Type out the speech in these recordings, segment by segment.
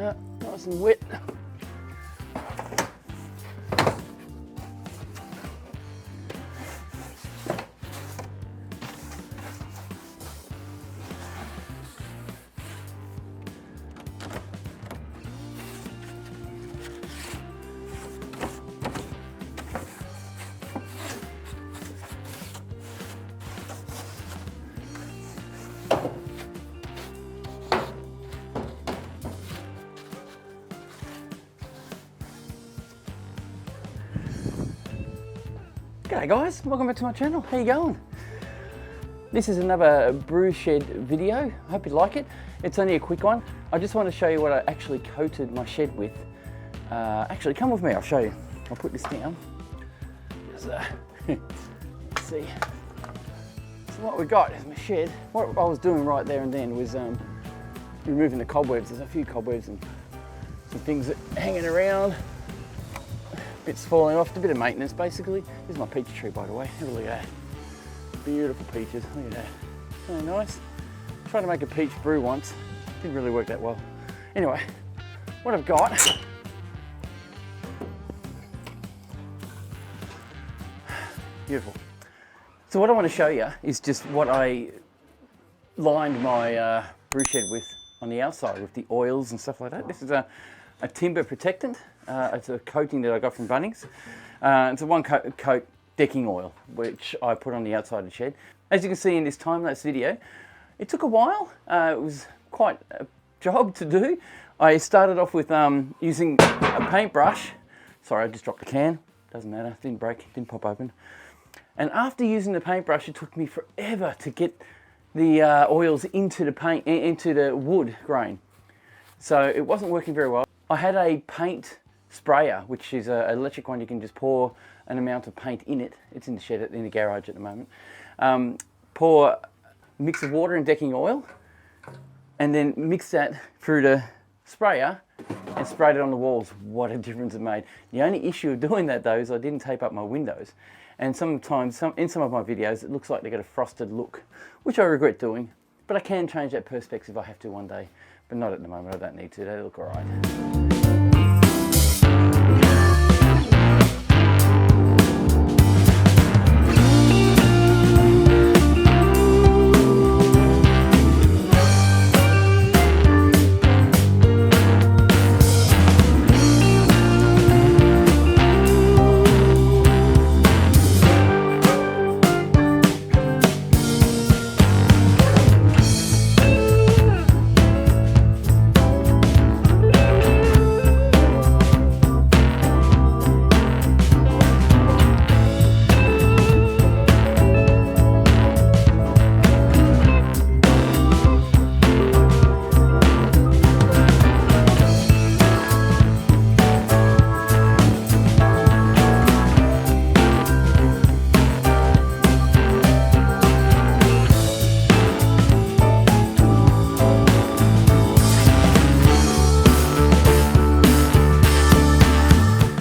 Nice and wet. G'day guys, welcome back to my channel. How you going? This is another Brew Shed video. I hope you like it. It's only a quick one. I just want to show you what I actually coated my shed with. Actually, come with me, I'll show you. I'll put this down. Let's see. So what we got is my shed. What I was doing right there and then was removing the cobwebs. There's a few cobwebs and some things that are hanging around. Bits falling off, a bit of maintenance basically. This is my peach tree, by the way. Have a look at that. Beautiful peaches, look at that. Very nice. Tried to make a peach brew once. Didn't really work that well. Anyway, what I've got, beautiful. So what I want to show you is just what I lined my brew shed with on the outside with the oils and stuff like that. This is a timber protectant. It's a coating that I got from Bunnings. It's a one coat decking oil, which I put on the outside of the shed. As you can see in this time-lapse video, it took a while. It was quite a job to do. I started off with using a paintbrush. Sorry, I just dropped the can. Doesn't matter, didn't break, didn't pop open. And after using the paintbrush, it took me forever to get the oils into the paint, into the wood grain. So it wasn't working very well. I had a paint sprayer, which is an electric one. You can just pour an amount of paint in it. It's in the shed, in the garage at the moment. Pour a mix of water and decking oil, and then mix that through the sprayer and sprayed it on the walls. What a difference it made. The only issue of doing that though is I didn't tape up my windows. And sometimes, in some of my videos, it looks like they got a frosted look, which I regret doing. But I can change that perspective if I have to one day. But not at the moment, I don't need to, they look all right.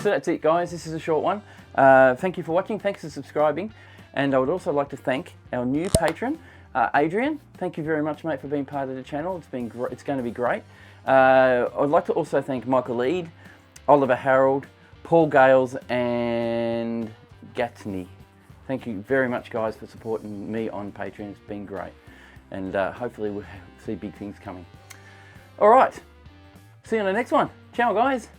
So that's it guys, this is a short one. Thank you for watching, thanks for subscribing, and I would also like to thank our new patron, Adrian. Thank you very much mate for being part of the channel, it's going to be great. I would like to also thank Michael Eade, Oliver Harold, Paul Gales and Gatsney. Thank you very much guys for supporting me on Patreon, it's been great, and hopefully we'll see big things coming. Alright, see you on the next one. Ciao guys.